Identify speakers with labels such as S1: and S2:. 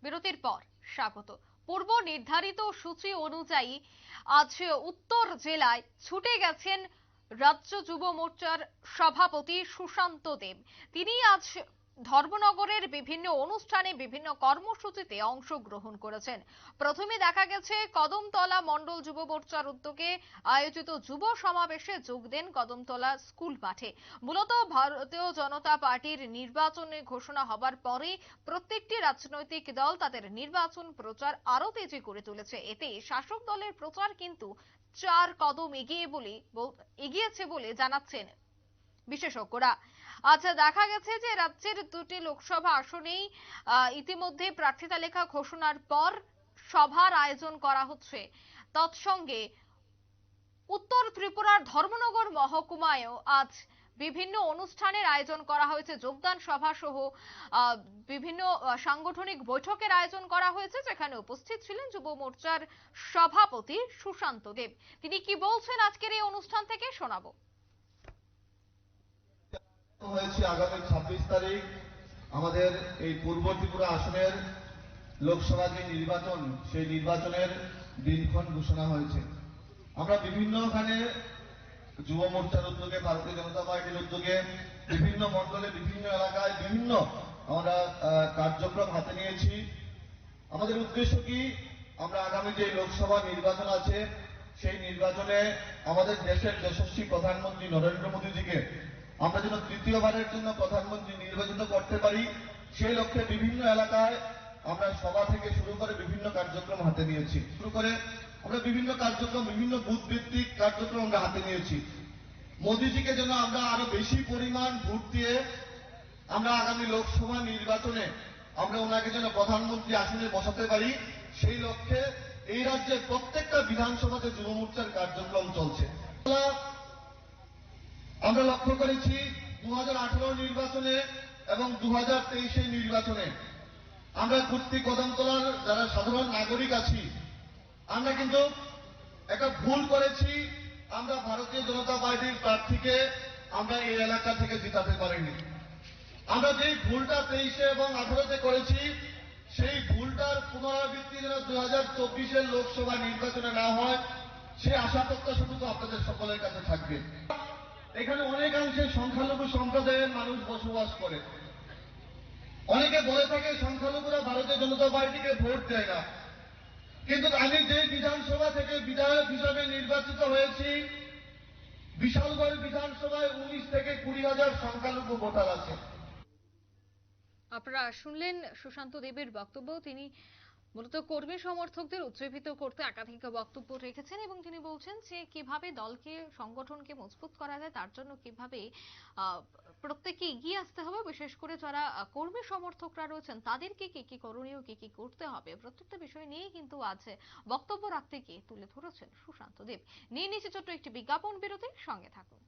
S1: বিরতির পর স্বাগত। পূর্ব নির্ধারিত সূচি অনুযায়ী আজ উত্তর জেলায় ছুটে গেছেন রাজ্য যুব মোর্চার সভাপতি সুশান্ত দেব। তিনি আজ ধর্মনগরের বিভিন্ন অনুষ্ঠানে বিভিন্ন কর্মসূচিতে অংশগ্রহণ করেছেন। প্রথমে দেখা গেছে কদমতলা মণ্ডল যুব মোর্চার উদ্যোগে আয়োজিত যুব সমাবেশে যোগ দেন কদমতলা স্কুল মাঠে। মূলত ভারতীয় জনতা পার্টির নির্বাচনে ঘোষণা হবার পরে প্রত্যেকটি রাজনৈতিক দল তাদের নির্বাচন প্রচার আরো তেজি করে তুলেছে। এতে শাসক দলের প্রচার কিন্তু 4 কদম এগিয়েছে বলে জানাচ্ছেন বিশেষজ্ঞরা। আচ্ছা, দেখা গেছে যে রাজ্যের দুটি লোকসভা আসনেই ইতিমধ্যে প্রার্থী তালিকা ঘোষণার পর সভার আয়োজন করা হচ্ছে। তৎসঙ্গে উত্তর ত্রিপুরার ধর্মনগর মহকুমায়ও আজ বিভিন্ন অনুষ্ঠানের আয়োজন করা হয়েছে। যোগদান সভা সহ বিভিন্ন সাংগঠনিক বৈঠকের আয়োজন করা হয়েছে, যেখানে উপস্থিত ছিলেন যুব মোর্চার সভাপতি সুশান্ত দেব। তিনি কি বলছেন আজকের এই অনুষ্ঠান থেকে শোনাবো।
S2: হয়েছে আগামী 26 তারিখ আমাদের এই পূর্ব ত্রিপুরা আসনের লোকসভা যে নির্বাচন, সেই নির্বাচনের দিনক্ষণ ঘোষণা হয়েছে। আমরা বিভিন্নখানে যুব মোর্চার উদ্যোগে, ভারতীয় জনতা পার্টির উদ্যোগে বিভিন্ন মণ্ডলে, বিভিন্ন এলাকায় বিভিন্ন আমরা কার্যক্রম হাতে নিয়েছি। আমাদের উদ্দেশ্য কি, আমরা আগামী যে লোকসভা নির্বাচন আছে সেই নির্বাচনে আমাদের দেশের যশস্বী প্রধানমন্ত্রী নরেন্দ্র মোদীজিকে আমরা যেন তৃতীয়বারের জন্য প্রধানমন্ত্রী নির্বাচিত করতে পারি, সেই লক্ষ্যে বিভিন্ন এলাকায় আমরা সভা থেকে শুরু করে বিভিন্ন কার্যক্রম হাতে নিয়েছি। শুরু করে আমরা বিভিন্ন কার্যক্রম, বিভিন্ন বুথ ভিত্তিক কার্যক্রম আমরা হাতে নিয়েছি। মোদীজিকে যেন আমরা আরো বেশি পরিমাণ ভোট দিয়ে আমরা আগামী লোকসভা নির্বাচনে আমরা ওনাকে যেন প্রধানমন্ত্রী আসনে বসাতে পারি, সেই লক্ষ্যে এই রাজ্যের প্রত্যেকটা বিধানসভাতে যুব মোর্চার কার্যক্রম চলছে। আমরা লক্ষ্য করেছি 2018 নির্বাচনে এবং 2023 নির্বাচনে আমরা কুর্তি কদমতলার যারা সাধারণ নাগরিক আছি, আমরা কিন্তু একটা ভুল করেছি। আমরা ভারতীয় জনতা পার্টির প্রার্থীকে আমরা এই এলাকা থেকে জিতাতে পারিনি। আমরা যেই ভুলটা 23 এবং 18 করেছি, সেই ভুলটার পুনরাবৃত্তি যেন 2024 লোকসভা নির্বাচনে না হয়, সে আশা প্রত্যাশাটুকু আপনাদের সকলের কাছে থাকবে। এখানে অনেকাংশে সংখ্যালঘু সম্প্রদায়ের মানুষ বসবাস করে। অনেকে বলে থাকে সংখ্যালঘুরা ভারতীয় জনতা পার্টিকে ভোট দেয় না, কিন্তু আমি যে বিধানসভা থেকে বিধায়ক হিসাবে নির্বাচিত হয়েছি, বিশালগড় বিধানসভায় 19 থেকে 20,000 সংখ্যালঘু ভোটার আছে।
S1: আপনারা শুনলেন সুশান্ত দেবের বক্তব্য। তিনি মূলত কর্মী সমর্থকদের উজ্জীবিত করতে একাধিক বক্তব্য রেখেছেন এবং তিনি বলছেন যে কিভাবে দলকে, সংগঠনকে মজবুত করা যায়, তার জন্য কিভাবে প্রত্যেককে এগিয়ে আসতে হবে, বিশেষ করে যারা কর্মী সমর্থকরা রয়েছেন তাদেরকে কি কি করণীয়, কি কি করতে হবে, প্রত্যেকটা বিষয় নিয়ে কিন্তু আজ বক্তব্য রাখতে গিয়ে তুলে ধরেছেন সুশান্ত দেব। নিয়ে নিচ্ছে ছোট্ট একটি বিজ্ঞাপন বিরতি, সঙ্গে থাকুন।